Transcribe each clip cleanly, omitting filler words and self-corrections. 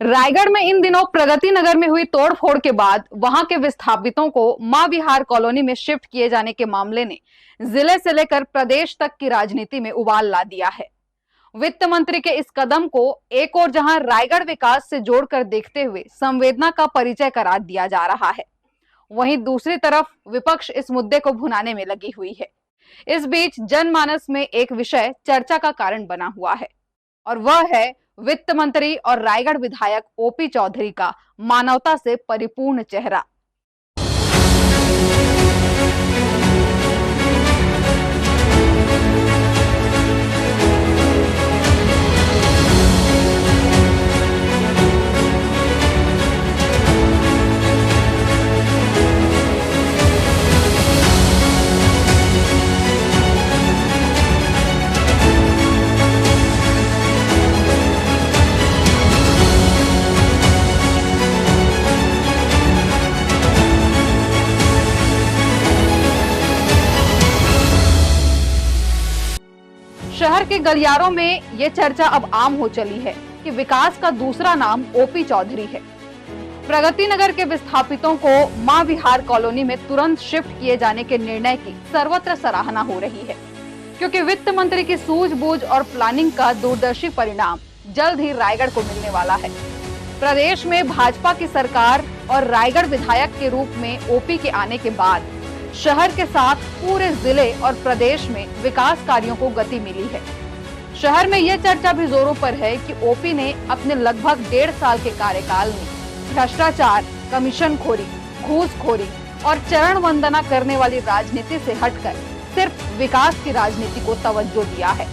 रायगढ़ में इन दिनों प्रगति नगर में हुई तोड़फोड़ के बाद वहां के विस्थापितों को मां विहार कॉलोनी में शिफ्ट किए जाने के मामले ने जिले से लेकर प्रदेश तक की राजनीति में उबाल ला दिया है। वित्त मंत्री के इस कदम को एक और जहां रायगढ़ विकास से जोड़कर देखते हुए संवेदना का परिचय करा दिया जा रहा है, वहीं दूसरी तरफ विपक्ष इस मुद्दे को भुनाने में लगी हुई है। इस बीच जनमानस में एक विषय चर्चा का कारण बना हुआ है और वह है वित्त मंत्री और रायगढ़ विधायक ओपी चौधरी का मानवता से परिपूर्ण चेहरा। शहर के गलियारों में ये चर्चा अब आम हो चली है कि विकास का दूसरा नाम ओपी चौधरी है। प्रगति नगर के विस्थापितों को मां विहार कॉलोनी में तुरंत शिफ्ट किए जाने के निर्णय की सर्वत्र सराहना हो रही है, क्योंकि वित्त मंत्री की सूझबूझ और प्लानिंग का दूरदर्शी परिणाम जल्द ही रायगढ़ को मिलने वाला है। प्रदेश में भाजपा की सरकार और रायगढ़ विधायक के रूप में ओपी के आने के बाद शहर के साथ पूरे जिले और प्रदेश में विकास कार्यों को गति मिली है। शहर में यह चर्चा भी जोरों पर है कि ओपी ने अपने लगभग 1.5 साल के कार्यकाल में भ्रष्टाचार, कमीशनखोरी, घूसखोरी और चरण वंदना करने वाली राजनीति से हटकर सिर्फ विकास की राजनीति को तवज्जो दिया है।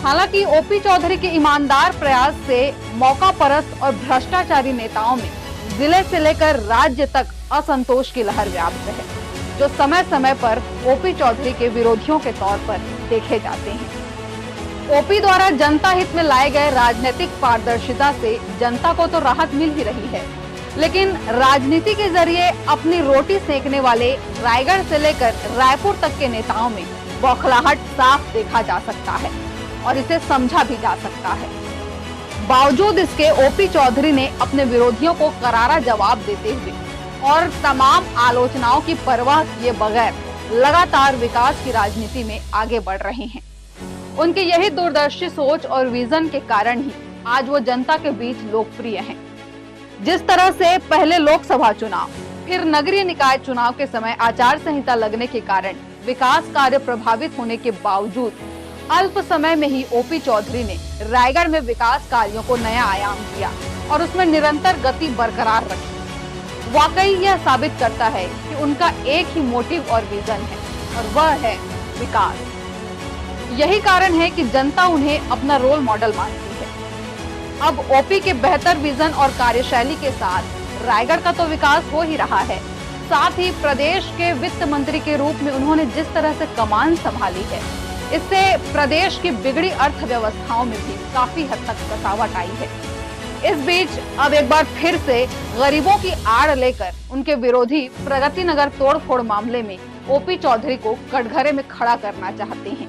हालांकि ओपी चौधरी के ईमानदार प्रयास से मौका परस्त और भ्रष्टाचारी नेताओं में जिले से लेकर राज्य तक असंतोष की लहर व्याप्त है, जो समय समय पर ओपी चौधरी के विरोधियों के तौर पर देखे जाते हैं। ओपी द्वारा जनता हित में लाए गए राजनीतिक पारदर्शिता से जनता को तो राहत मिल ही रही है, लेकिन राजनीति के जरिए अपनी रोटी सेकने वाले रायगढ़ से लेकर रायपुर तक के नेताओं में बौखलाहट साफ देखा जा सकता है और इसे समझा भी जा सकता है। बावजूद इसके ओपी चौधरी ने अपने विरोधियों को करारा जवाब देते हुए और तमाम आलोचनाओं की परवाह किए बगैर लगातार विकास की राजनीति में आगे बढ़ रहे हैं। उनकी यही दूरदर्शी सोच और विजन के कारण ही आज वो जनता के बीच लोकप्रिय हैं। जिस तरह से पहले लोकसभा चुनाव, फिर नगरीय निकाय चुनाव के समय आचार संहिता लगने के कारण विकास कार्य प्रभावित होने के बावजूद अल्प समय में ही ओपी चौधरी ने रायगढ़ में विकास कार्यों को नया आयाम दिया और उसमें निरंतर गति बरकरार रखी। वाकई यह साबित करता है कि उनका एक ही मोटिव और विजन है और वह है विकास। यही कारण है कि जनता उन्हें अपना रोल मॉडल मानती है। अब ओपी के बेहतर विजन और कार्यशैली के साथ रायगढ़ का तो विकास हो ही रहा है, साथ ही प्रदेश के वित्त मंत्री के रूप में उन्होंने जिस तरह से कमान संभाली है, इससे प्रदेश की बिगड़ी अर्थव्यवस्थाओं में भी काफी हद तक कसावट आई है। इस बीच अब एक बार फिर से गरीबों की आड़ लेकर उनके विरोधी प्रगति नगर तोड़फोड़ मामले में ओपी चौधरी को कटघरे में खड़ा करना चाहते हैं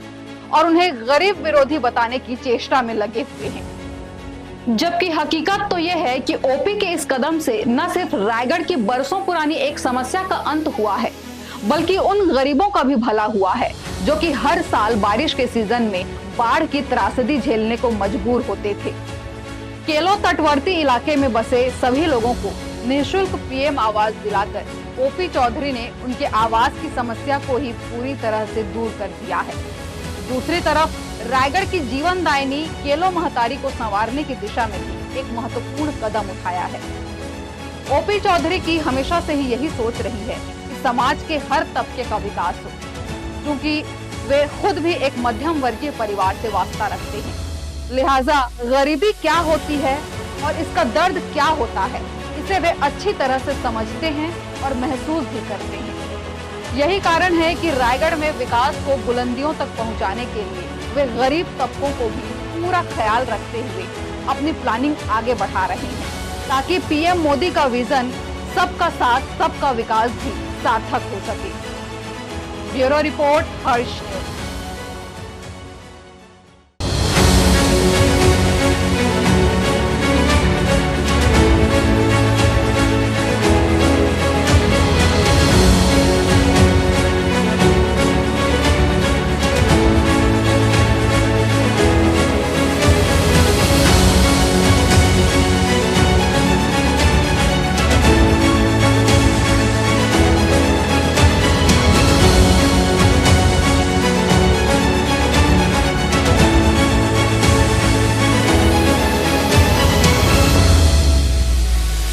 और उन्हें गरीब विरोधी बताने की चेष्टा में लगे हुए हैं। जबकि हकीकत तो यह है कि ओपी के इस कदम से न सिर्फ रायगढ़ की बरसों पुरानी एक समस्या का अंत हुआ है, बल्कि उन गरीबों का भी भला हुआ है जो कि हर साल बारिश के सीजन में बाढ़ की त्रासदी झेलने को मजबूर होते थे। केलो तटवर्ती इलाके में बसे सभी लोगों को निःशुल्क पीएम आवास दिलाकर ओपी चौधरी ने उनके आवास की समस्या को ही पूरी तरह से दूर कर दिया है। दूसरी तरफ रायगढ़ की जीवनदायिनी केलो महतारी को संवारने की दिशा में भी एक महत्वपूर्ण कदम उठाया है। ओपी चौधरी की हमेशा से ही यही सोच रही है कि समाज के हर तबके का विकास हो, क्योंकि वे खुद भी एक मध्यम वर्गीय परिवार से वास्ता रखते हैं। लिहाजा गरीबी क्या होती है और इसका दर्द क्या होता है, इसे वे अच्छी तरह से समझते हैं और महसूस भी करते हैं। यही कारण है कि रायगढ़ में विकास को बुलंदियों तक पहुंचाने के लिए वे गरीब तबकों को भी पूरा ख्याल रखते हुए अपनी प्लानिंग आगे बढ़ा रहे हैं, ताकि पीएम मोदी का विजन सबका साथ सबका विकास भी सार्थक हो सके। ब्यूरो रिपोर्ट, हर्ष न्यूज।